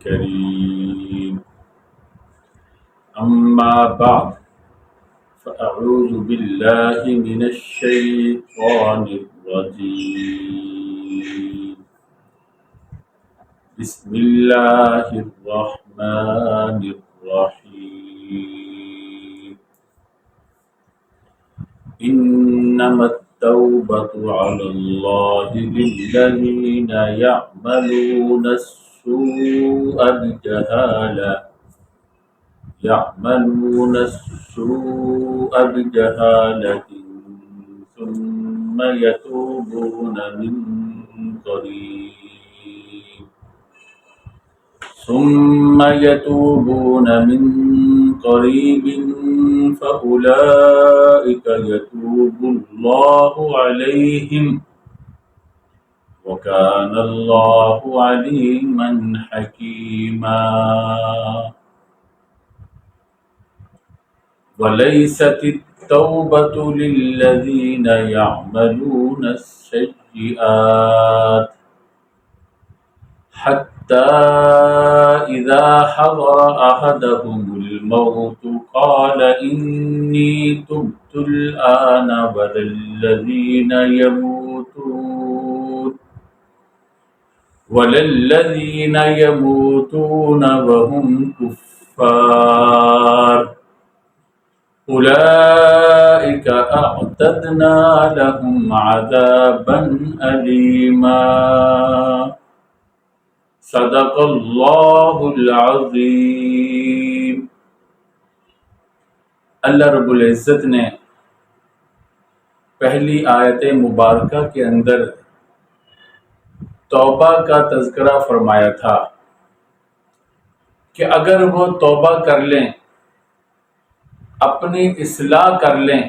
الكريم أما بعد فأعوذ بالله من الشيطان الرجيم بسم الله الرحمن الرحيم إنما التوبة على الله للذين يعملون السوء بجهالة ثم يتوبون من قريب فأولئك يتوب الله عليهم وكان الله عليما حكيما وليست التوبة للذين يعملون السيئات حتى إذا حضر أحدهم الموت قال إني تبت الآن وللذين يموتون وهم كفار أولئك أعتدنا لهم عذابا أليما صدق اللہ العظیم۔ اللہ رب العزت نے پہلی آیت مبارکہ کے اندر توبہ کا تذکرہ فرمایا تھا کہ اگر وہ توبہ کر لیں، اپنی اصلاح کر لیں،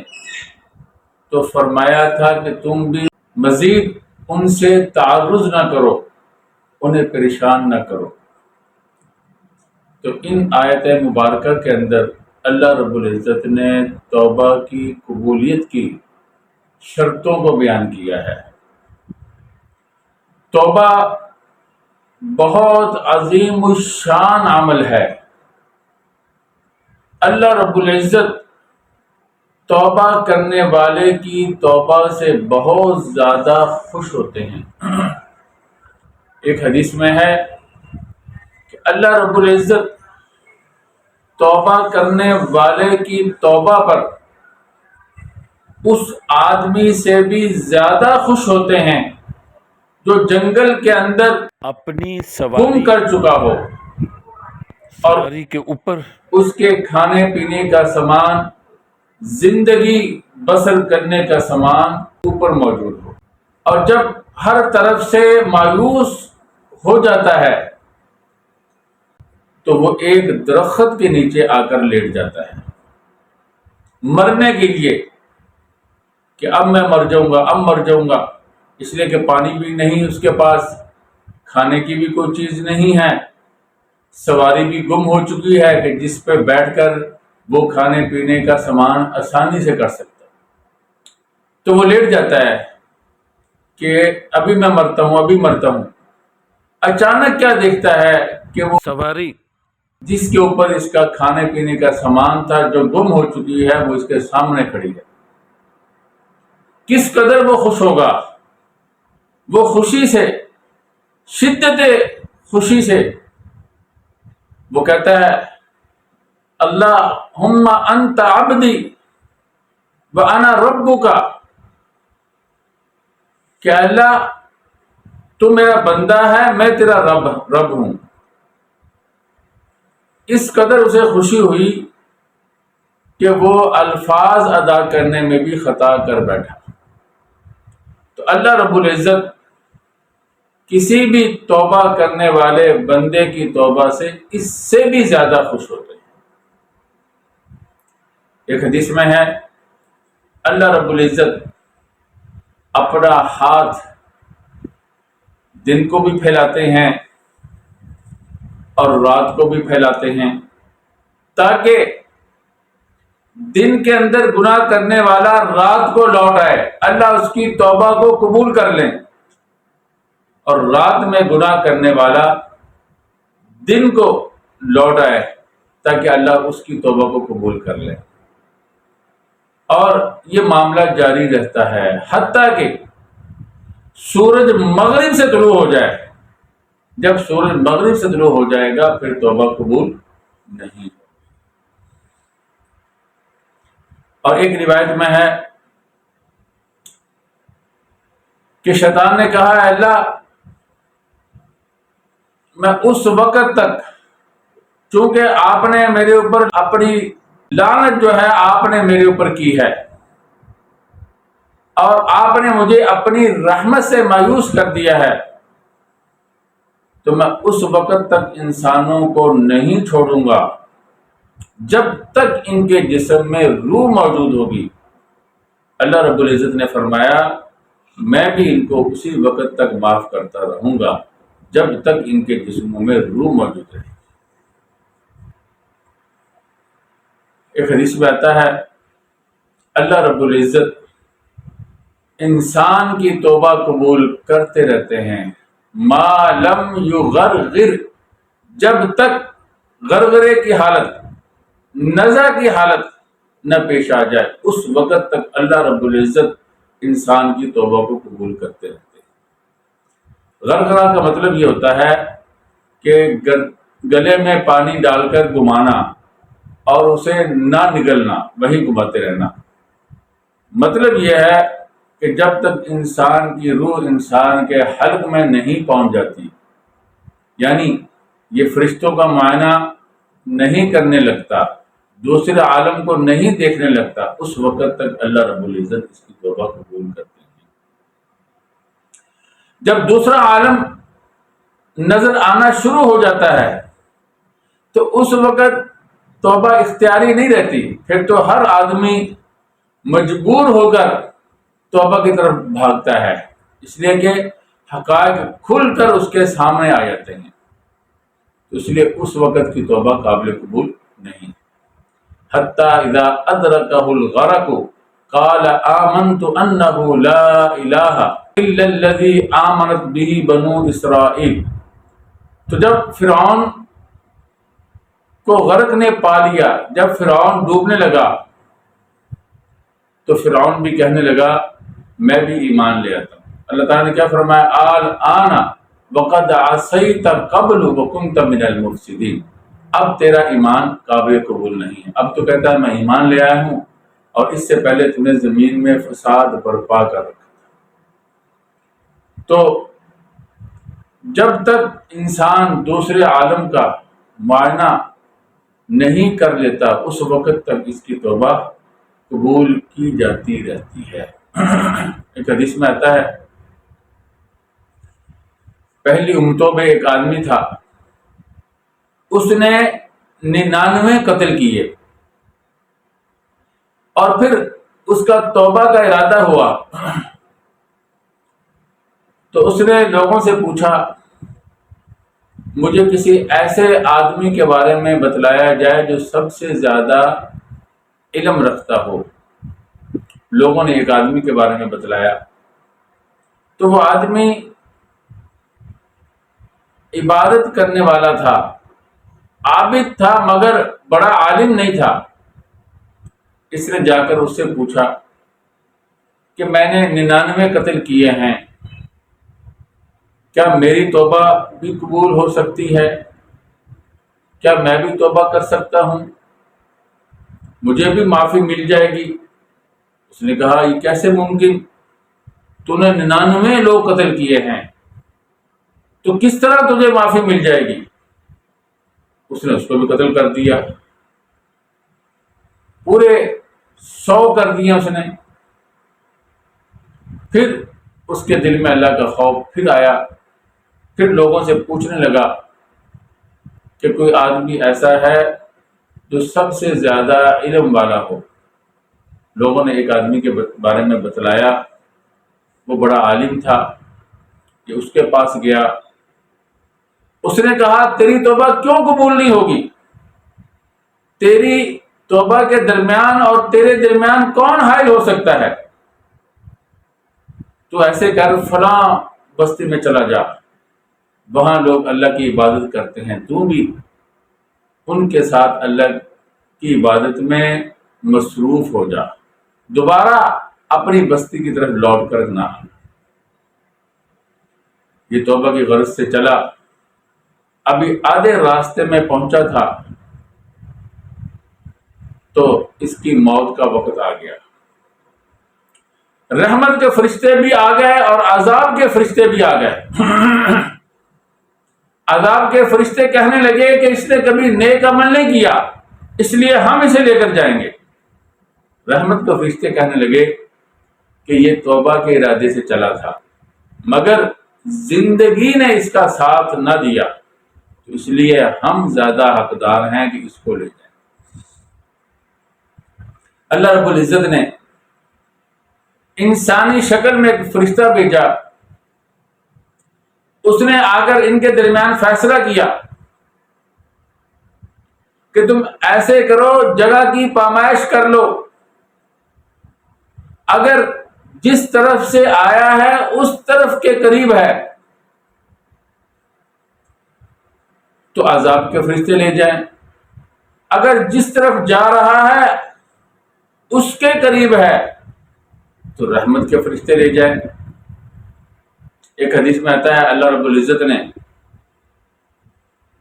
تو فرمایا تھا کہ تم بھی مزید ان سے تعرض نہ کرو، انہیں پریشان نہ کرو۔ تو ان آیت مبارکہ کے اندر اللہ رب العزت نے توبہ کی قبولیت کی شرطوں کو بیان کیا ہے۔ توبہ بہت عظیم الشان عمل ہے۔ اللہ رب العزت توبہ کرنے والے کی توبہ سے بہت زیادہ خوش ہوتے ہیں۔ ایک حدیث میں ہے کہ اللہ رب العزت توبہ کرنے والے کی توبہ پر اس آدمی سے بھی زیادہ خوش ہوتے ہیں جو جنگل کے اندر اپنی گم سواری کر چکا ہو اور کے اوپر اس کے کھانے پینے کا سامان، زندگی بسر کرنے کا سامان اوپر موجود ہو، اور جب ہر طرف سے مایوس ہو جاتا ہے تو وہ ایک درخت کے نیچے آ کر لیٹ جاتا ہے مرنے کے لیے کہ اب میں مر جاؤں گا، اس لیے کہ پانی بھی نہیں اس کے پاس، کھانے کی بھی کوئی چیز نہیں ہے، سواری بھی گم ہو چکی ہے کہ جس پہ بیٹھ کر وہ کھانے پینے کا سامان آسانی سے کر سکتا ہے۔ تو وہ لیٹ جاتا ہے کہ ابھی میں مرتا ہوں۔ اچانک کیا دیکھتا ہے کہ وہ سواری جس کے اوپر اس کا کھانے پینے کا سامان تھا جو گم ہو چکی ہے وہ اس کے سامنے کھڑی ہے۔ کس قدر وہ خوش ہوگا، وہ خوشی سے، شدت خوشی سے وہ کہتا ہے اللہم انت عبدی وانا ربک، کہ اللہ تو میرا بندہ ہے، میں تیرا رب ہوں۔ اس قدر اسے خوشی ہوئی کہ وہ الفاظ ادا کرنے میں بھی خطا کر بیٹھا۔ تو اللہ رب العزت کسی بھی توبہ کرنے والے بندے کی توبہ سے اس سے بھی زیادہ خوش ہوتے ہیں۔ ایک حدیث میں ہے اللہ رب العزت اپنا ہاتھ دن کو بھی پھیلاتے ہیں اور رات کو بھی پھیلاتے ہیں تاکہ دن کے اندر گناہ کرنے والا رات کو لوٹ آئے، اللہ اس کی توبہ کو قبول کر لیں، اور رات میں گناہ کرنے والا دن کو لوٹ آئے تاکہ اللہ اس کی توبہ کو قبول کر لے. اور یہ معاملہ جاری رہتا ہے حتیٰ کہ سورج مغرب سے طلوع ہو جائے. جب سورج مغرب سے طلوع ہو جائے گا پھر توبہ قبول نہیں. اور ایک روایت میں ہے کہ شیطان نے کہا اے اللہ میں اس وقت تک، چونکہ آپ نے میرے اوپر اپنی لعنت جو ہے آپ نے میرے اوپر کی ہے اور آپ نے مجھے اپنی رحمت سے مایوس کر دیا ہے، تو میں اس وقت تک انسانوں کو نہیں چھوڑوں گا جب تک ان کے جسم میں روح موجود ہوگی. اللہ رب العزت نے فرمایا میں بھی ان کو اسی وقت تک معاف کرتا رہوں گا جب تک ان کے جسموں میں روح موجود رہے. ایک حدیث میں آتا ہے اللہ رب العزت انسان کی توبہ قبول کرتے رہتے ہیں ما لم یغرغر، جب تک غرغرے کی حالت، نزع کی حالت نہ پیش آ جائے اس وقت تک اللہ رب العزت انسان کی توبہ کو قبول کرتے رہتے ہیں. غرغرہ کا مطلب یہ ہوتا ہے کہ گلے میں پانی ڈال کر گھمانا اور اسے نہ نگلنا، وہی گھماتے رہنا. مطلب یہ ہے کہ جب تک انسان کی روح انسان کے حلق میں نہیں پہنچ جاتی، یعنی یہ فرشتوں کا معائنہ نہیں کرنے لگتا، دوسرے عالم کو نہیں دیکھنے لگتا، اس وقت تک اللہ رب العزت اس کی توبہ قبول کرتے ہیں. جب دوسرا عالم نظر آنا شروع ہو جاتا ہے تو اس وقت توبہ اختیاری نہیں رہتی، پھر تو ہر آدمی مجبور ہو کر توبہ کی طرف بھاگتا ہے، اس لیے کہ حقائق کھل کر اس کے سامنے آ جاتے ہیں. تو اس لیے اس وقت کی توبہ قابل قبول نہیں. حتی اذا ادرکہ الغرق قال آمنت انہ لا الہ الا الذی آمنت بہ بنو اسرائیل. تو جب فرعون کو غرق نے پا لیا، جب فرعون ڈوبنے لگا تو فرعون بھی کہنے لگا میں بھی ایمان لے آتا ہوں. اللہ تعالیٰ نے کیا فرمایا الآن وقد عصیت قبل وکنت من المفسدین. اب تیرا ایمان قابل قبول نہیں ہے. اب تو کہتا ہے میں ایمان لے آیا ہوں اور اس سے پہلے تم نے زمین میں فساد برپا کر رکھا. تو جب تک انسان دوسرے عالم کا معائنہ نہیں کر لیتا اس وقت تک اس کی توبہ قبول کی جاتی رہتی ہے. ایک حدیث میں آتا ہے پہلی امتوں میں ایک آدمی تھا، اس نے 99 قتل کیے اور پھر اس کا توبہ کا ارادہ ہوا تو اس نے لوگوں سے پوچھا مجھے کسی ایسے آدمی کے بارے میں بتلایا جائے جو سب سے زیادہ علم رکھتا ہو. لوگوں نے ایک آدمی کے بارے میں بتلایا تو وہ آدمی عبادت کرنے والا تھا، عابد تھا مگر بڑا عالم نہیں تھا. اس نے جا کر اس سے پوچھا کہ میں نے 99 قتل کیے ہیں، کیا میری توبہ بھی قبول ہو سکتی ہے؟ کیا میں بھی توبہ کر سکتا ہوں؟ مجھے بھی معافی مل جائے گی؟ اس نے کہا یہ کیسے ممکن؟ تو نے 99 لوگ قتل کیے ہیں تو کس طرح تجھے معافی مل جائے گی؟ اس نے اس کو بھی قتل کر دیا، پورے 100 کر دیا اس نے. پھر اس کے دل میں اللہ کا خوف پھر آیا، پھر لوگوں سے پوچھنے لگا کہ کوئی آدمی ایسا ہے جو سب سے زیادہ علم والا ہو. لوگوں نے ایک آدمی کے بارے میں بتلایا، وہ بڑا عالم تھا. یہ اس کے پاس گیا، اس نے کہا تیری توبہ کیوں قبول نہیں ہوگی؟ تیری توبہ کے درمیان اور تیرے درمیان کون حائل ہو سکتا ہے؟ تو ایسے کر فلاں بستی میں چلا جا، وہاں لوگ اللہ کی عبادت کرتے ہیں، تو بھی ان کے ساتھ اللہ کی عبادت میں مصروف ہو جا، دوبارہ اپنی بستی کی طرف لوٹ کر نہ آ۔ یہ توبہ کی غرض سے چلا، ابھی آدھے راستے میں پہنچا تھا تو اس کی موت کا وقت آ گیا۔ رحمت کے فرشتے بھی آ گئے اور عذاب کے فرشتے بھی آ گئے۔ عذاب کے فرشتے کہنے لگے کہ اس نے کبھی نیک عمل نہیں کیا، اس لیے ہم اسے لے کر جائیں گے۔ رحمت کے فرشتے کہنے لگے کہ یہ توبہ کے ارادے سے چلا تھا، مگر زندگی نے اس کا ساتھ نہ دیا، تو اس لیے ہم زیادہ حقدار ہیں کہ اس کو لے جائیں۔ اللہ رب العزت نے انسانی شکل میں ایک فرشتہ بھیجا، اس نے آ کر ان کے درمیان فیصلہ کیا کہ تم ایسے کرو، جگہ کی پامائش کر لو، اگر جس طرف سے آیا ہے اس طرف کے قریب ہے تو عذاب کے فرشتے لے جائیں، اگر جس طرف جا رہا ہے اس کے قریب ہے تو رحمت کے فرشتے لے جائیں۔ ایک حدیث میں آتا ہے اللہ رب العزت نے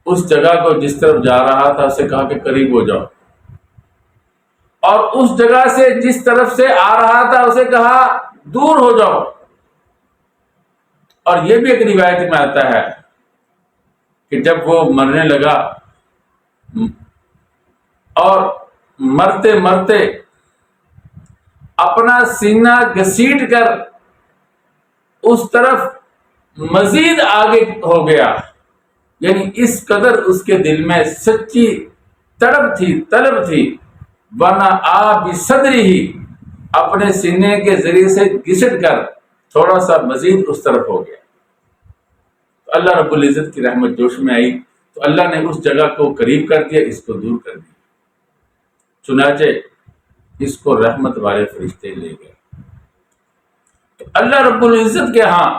اس جگہ کو جس طرف جا رہا تھا اسے کہا کہ قریب ہو جاؤ، اور اس جگہ سے جس طرف سے آ رہا تھا اسے کہا دور ہو جاؤ۔ اور یہ بھی ایک روایت میں آتا ہے کہ جب وہ مرنے لگا اور مرتے مرتے اپنا سینہ گھسیٹ کر اس طرف مزید آگے ہو گیا، یعنی اس قدر اس کے دل میں سچی تڑپ تھی، طلب تھی، ورنہ آپ صدری ہی اپنے سینے کے ذریعے سے گھسٹ کر تھوڑا سا مزید اس طرف ہو گیا۔ تو اللہ رب العزت کی رحمت جوش میں آئی تو اللہ نے اس جگہ کو قریب کر دیا، اس کو دور کر دیا، چنانچہ اس کو رحمت والے فرشتے لے گئے۔ تو اللہ رب العزت کے ہاں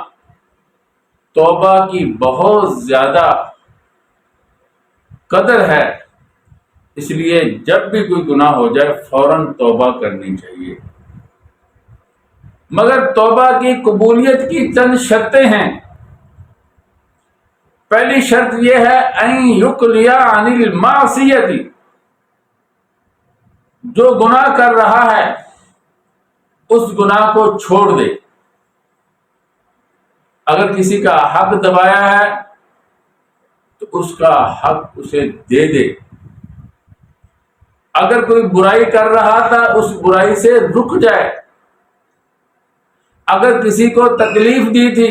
توبہ کی بہت زیادہ قدر ہے، اس لیے جب بھی کوئی گناہ ہو جائے فوراً توبہ کرنی چاہیے۔ مگر توبہ کی قبولیت کی چند شرطیں ہیں۔ پہلی شرط یہ ہے ان یقلع عن المعصیۃ، جو گناہ کر رہا ہے اس گناہ کو چھوڑ دے۔ اگر کسی کا حق دبایا ہے تو اس کا حق اسے دے دے، اگر کوئی برائی کر رہا تھا اس برائی سے رک جائے، اگر کسی کو تکلیف دی تھی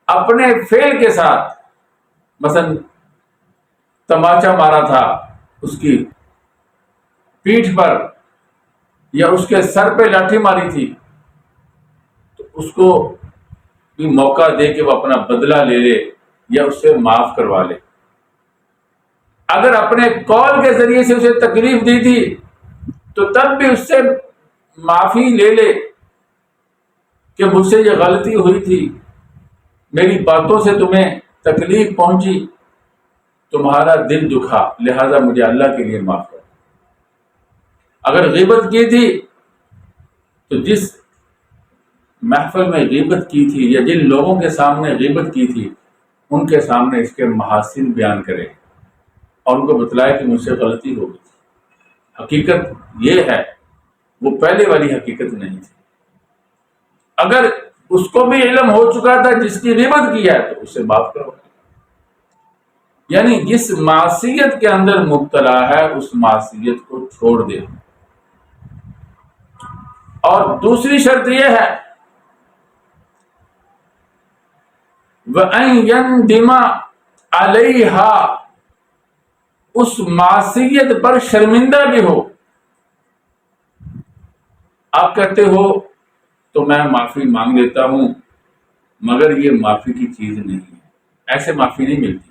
اپنے فعل کے ساتھ، مثلا تماچا مارا تھا اس کی پیٹھ پر یا اس کے سر پہ لاٹھی ماری تھی، تو اس کو بھی موقع دے کہ وہ اپنا بدلہ لے لے یا اس سے معاف کروا لے۔ اگر اپنے قول کے ذریعے سے اسے تکلیف دی تھی تو تب بھی اس سے معافی لے لے کہ مجھ سے یہ غلطی ہوئی تھی، میری باتوں سے تمہیں تکلیف پہنچی، تمہارا دل دکھا، لہذا مجھے اللہ کے لیے معاف کر۔ اگر غیبت کی تھی تو جس محفل میں غیبت کی تھی یا جن لوگوں کے سامنے غیبت کی تھی ان کے سامنے اس کے محاسن بیان کرے اور ان کو بتلائے کہ مجھ سے غلطی ہو گئی تھی، حقیقت یہ ہے، وہ پہلے والی حقیقت نہیں تھی۔ اگر اس کو بھی علم ہو چکا تھا جس کی غیبت کی ہے تو اسے معاف کرو، یعنی جس معصیت کے اندر مبتلا ہے اس معصیت کو چھوڑ دے۔ اور دوسری شرط یہ ہے وَأَن يَنْدِمَ عَلَيْهَا، اس معصیت پر شرمندہ بھی ہو۔ آپ کہتے ہو تو میں معافی مانگ لیتا ہوں مگر یہ معافی کی چیز نہیں ہے، ایسے معافی نہیں ملتی۔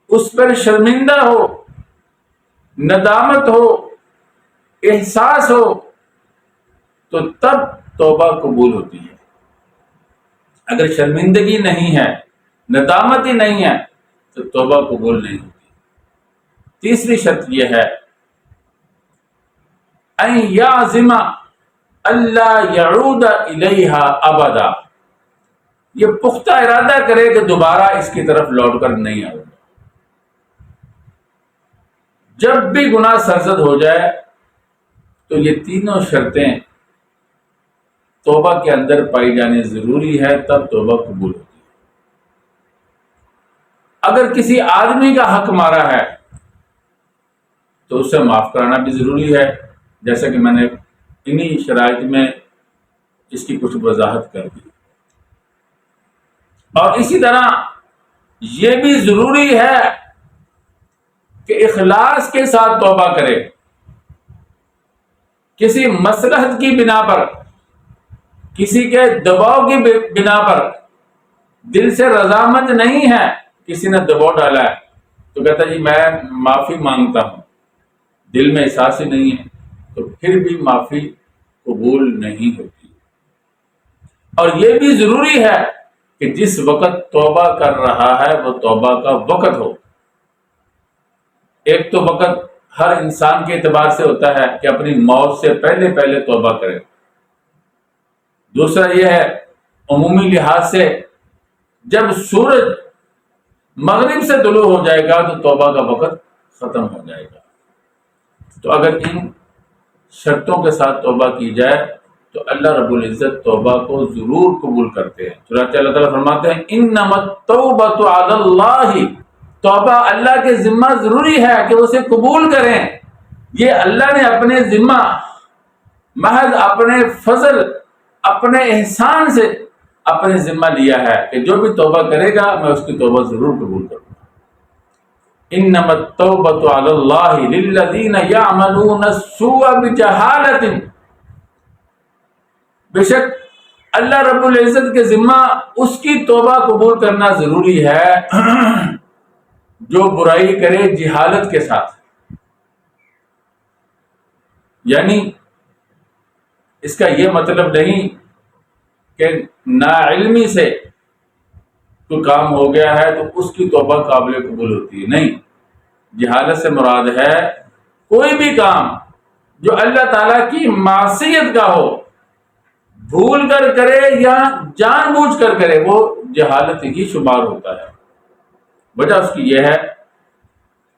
اس پر شرمندہ ہو، ندامت ہو، احساس ہو تو تب توبہ قبول ہوتی ہے۔ اگر شرمندگی نہیں ہے، ندامت ہی نہیں ہے، تو توبہ قبول نہیں ہوتی۔ تیسری شرط یہ ہے ان یعزم اللہ یعود الیہا ابدا، یہ پختہ ارادہ کرے کہ دوبارہ اس کی طرف لوٹ کر نہیں آؤ گا۔ جب بھی گناہ سرزد ہو جائے تو یہ تینوں شرطیں توبہ کے اندر پائی جانی ضروری ہے، تب توبہ قبول ہوتی ہے۔ اگر کسی آدمی کا حق مارا ہے تو اسے معاف کرانا بھی ضروری ہے، جیسا کہ میں نے انہی شرائط میں اس کی کچھ وضاحت کر دی۔ اور اسی طرح یہ بھی ضروری ہے کہ اخلاص کے ساتھ توبہ کرے۔ کسی مصلحت کی بنا پر، کسی کے دباؤ کی بنا پر دل سے رضامند نہیں ہے، کسی نے دباؤ ڈالا ہے تو کہتا جی میں معافی مانگتا ہوں، دل میں احساس ہی نہیں ہے، تو پھر بھی معافی قبول نہیں ہوتی۔ اور یہ بھی ضروری ہے کہ جس وقت توبہ کر رہا ہے وہ توبہ کا وقت ہو۔ ایک تو وقت ہر انسان کے اعتبار سے ہوتا ہے کہ اپنی موت سے پہلے توبہ کرے، دوسرا یہ ہے عمومی لحاظ سے جب سورج مغرب سے طلوع ہو جائے گا تو توبہ کا وقت ختم ہو جائے گا۔ تو اگر ان شرطوں کے ساتھ توبہ کی جائے تو اللہ رب العزت توبہ کو ضرور قبول کرتے ہیں۔ چنانچہ اللہ تعالیٰ فرماتے ہیں انما التوبۃ علی اللہ، توبہ اللہ کے ذمہ ضروری ہے کہ اسے قبول کریں۔ یہ اللہ نے اپنے ذمہ محض اپنے فضل، اپنے احسان سے اپنے ذمہ لیا ہے کہ جو بھی توبہ کرے گا میں اس کی توبہ ضرور قبول کروں گا۔ انما التوبۃ علی اللہ للذین یعملون السوء بجہالۃ، بے شک اللہ رب العزت کے ذمہ اس کی توبہ قبول کرنا ضروری ہے جو برائی کرے جہالت کے ساتھ۔ یعنی اس کا یہ مطلب نہیں کہ ناعلمی سے کوئی کام ہو گیا ہے تو اس کی توبہ قابل قبول ہوتی ہے، نہیں، جہالت سے مراد ہے کوئی بھی کام جو اللہ تعالیٰ کی معصیت کا ہو، بھول کر کرے یا جان بوجھ کر کرے، وہ جہالت ہی شمار ہوتا ہے۔ وجہ اس کی یہ ہے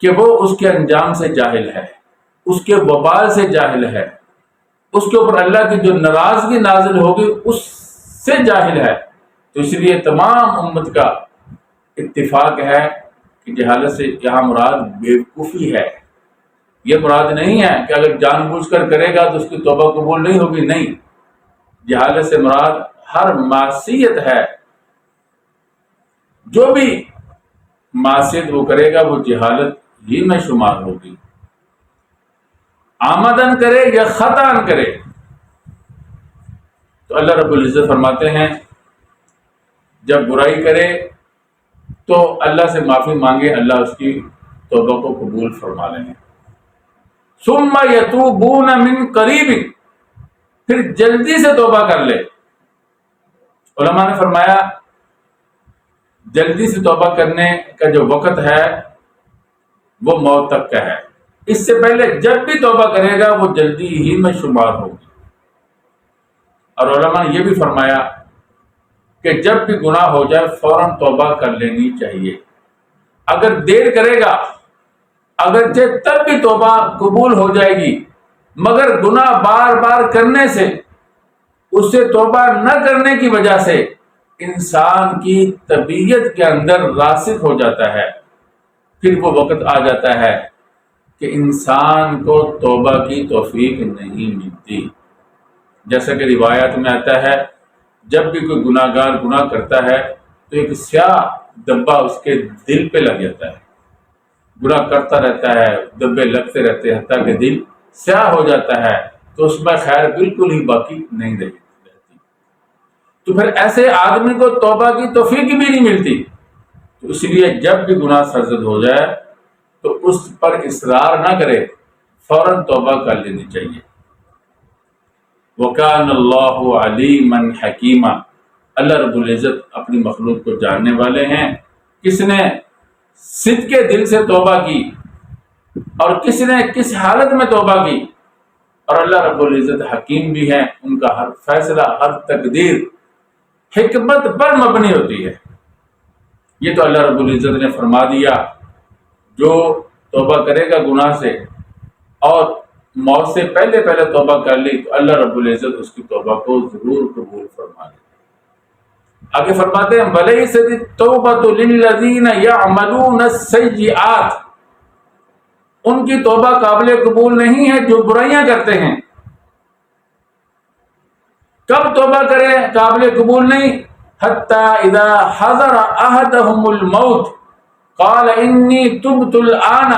کہ وہ اس کے انجام سے جاہل ہے، اس کے وبال سے جاہل ہے، اس کے اوپر اللہ کی جو ناراضگی نازل ہوگی اس سے جاہل ہے۔ تو اس لیے تمام امت کا اتفاق ہے کہ جہالت سے یہاں مراد بیوقوفی ہے۔ یہ مراد نہیں ہے کہ اگر جان بوجھ کر کرے گا تو اس کی توبہ قبول نہیں ہوگی، نہیں، جہالت سے مراد ہر معصیت ہے، جو بھی معصیت وہ کرے گا وہ جہالت ہی میں شمار ہوگی، آمدن کرے یا خطأً کرے۔ تو اللہ رب العزت فرماتے ہیں جب برائی کرے تو اللہ سے معافی مانگے، اللہ اس کی توبہ کو قبول فرما لیں گے۔ ثم یتوبون من قریب، پھر جلدی سے توبہ کر لے۔ علماء نے فرمایا جلدی سے توبہ کرنے کا جو وقت ہے وہ موت تک کا ہے، اس سے پہلے جب بھی توبہ کرے گا وہ جلدی ہی میں شمار ہوگی۔ اور علماء نے یہ بھی فرمایا کہ جب بھی گناہ ہو جائے فوراً توبہ کر لینی چاہیے۔ اگر دیر کرے گا اگرچہ تب بھی توبہ قبول ہو جائے گی، مگر گناہ بار بار کرنے سے، اس سے توبہ نہ کرنے کی وجہ سے انسان کی طبیعت کے اندر راسخ ہو جاتا ہے، پھر وہ وقت آ جاتا ہے کہ انسان کو توبہ کی توفیق نہیں ملتی۔ جیسا کہ روایت میں آتا ہے جب بھی کوئی گناہ گار گناہ کرتا ہے تو ایک سیاہ دبا اس کے دل پہ لگ جاتا ہے، گناہ کرتا رہتا ہے، دبے لگتے رہتے ہیں حتیٰ کہ دل سیاہ ہو جاتا ہے، تو اس میں خیر بالکل ہی باقی نہیں رہتی۔ تو پھر ایسے آدمی کو توبہ کی توفیق بھی نہیں ملتی۔ تو اس لیے جب بھی گناہ سرزد ہو جائے تو اس پر اصرار نہ کرے، فوراً توبہ کر لینی چاہیے۔ وَكَانَ اللَّهُ عَلِيمًا حَكِيمًا، اللہ رب العزت اپنی مخلوق کو جاننے والے ہیں، کس نے صدق کے دل سے توبہ کی اور کس نے کس حالت میں توبہ کی، اور اللہ رب العزت حکیم بھی ہے، ان کا ہر فیصلہ، ہر تقدیر حکمت پر مبنی ہوتی ہے۔ یہ تو اللہ رب العزت نے فرما دیا، جو توبہ کرے گا گناہ سے اور موت سے پہلے توبہ کر لی تو اللہ رب العزت اس کی توبہ کو ضرور قبول فرما لے۔ آگے فرماتے ہیں وَلَيْسَتِ التَّوْبَةُ لِلَّذِينَ يَعْمَلُونَ السَّيِّئَاتِ، ان کی توبہ قابل قبول نہیں ہے جو برائیاں کرتے ہیں۔ کب توبہ کرے قابل قبول نہیں؟ حَتَّى إِذَا حَضَرَ أَحَدَهُمُ الْمَوْتُ قَالَ إِنِّي تُبْتُ الْآنَ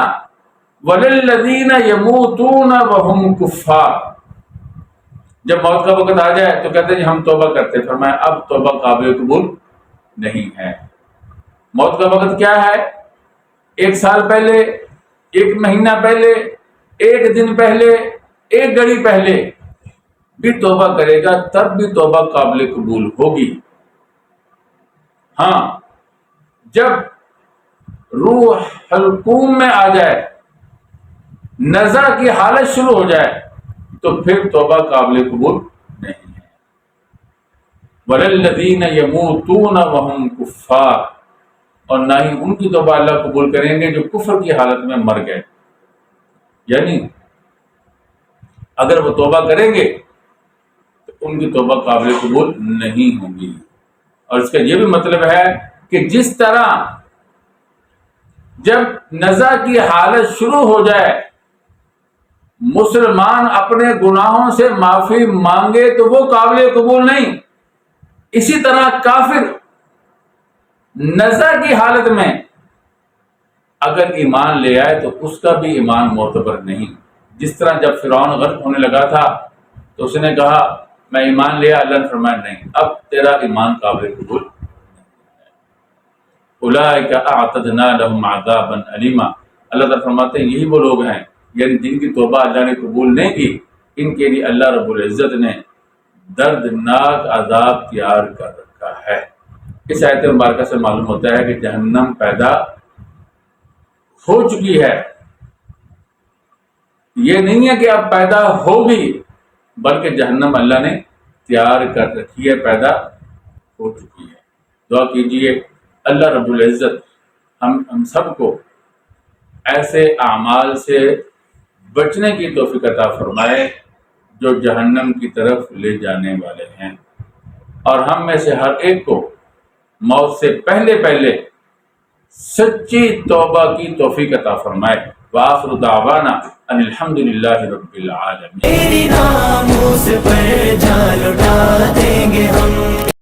وَلِلَّذِينَ يَمُوتُونَ وَهُمْ كُفَّارٌ، جب موت کا وقت آ جائے تو کہتے ہیں جی ہم توبہ کرتے، فرمایا اب توبہ قابل قبول نہیں ہے۔ موت کا وقت کیا ہے؟ 1 سال پہلے، 1 مہینہ پہلے، 1 دن پہلے، 1 گھڑی پہلے بھی توبہ کرے گا تب بھی توبہ قابل قبول ہوگی۔ ہاں، جب روح حلقوم میں آ جائے، نزع کی حالت شروع ہو جائے تو پھر توبہ قابل قبول نہیں ہے۔ وَلَلَّذِينَ يَمُوتُونَ وَهُمْ كُفَّارٌ، اور نہ ہی ان کی توبہ اللہ قبول کریں گے جو کفر کی حالت میں مر گئے، یعنی اگر وہ توبہ کریں گے تو ان کی توبہ قابل قبول نہیں ہوگی۔ اور اس کا یہ بھی مطلب ہے کہ جس طرح جب نزع کی حالت شروع ہو جائے مسلمان اپنے گناہوں سے معافی مانگے تو وہ قابل قبول نہیں، اسی طرح کافر نزع کی حالت میں اگر ایمان لے آئے تو اس کا بھی ایمان معتبر نہیں۔ جس طرح جب فرعون غرق ہونے لگا تھا تو اس نے کہا میں ایمان لیا، اللہ نے فرمایا نہیں، اب تیرا ایمان قابل قبول نہیں ہے۔ اولئک اعتدنا لهم عذابا الیما، اللہ تعالیٰ فرماتے ہیں یہی وہ لوگ ہیں یعنی جن کی توبہ اللہ نے قبول نہیں کی، ان کے لیے اللہ رب العزت نے دردناک عذاب تیار کر رکھا ہے۔ اس آیت مبارکہ سے معلوم ہوتا ہے کہ جہنم پیدا ہو چکی ہے، یہ نہیں ہے کہ اب پیدا ہوگی، بلکہ جہنم اللہ نے تیار کر رکھی ہے، پیدا ہو چکی ہے۔ دعا کیجئے اللہ رب العزت ہم سب کو ایسے اعمال سے بچنے کی توفیق عطا فرمائے جو جہنم کی طرف لے جانے والے ہیں، اور ہم میں سے ہر ایک کو موت سے پہلے سچی توبہ کی توفیق عطا فرمائے۔ وآخر دعوانا ان الحمدللہ رب العالمین۔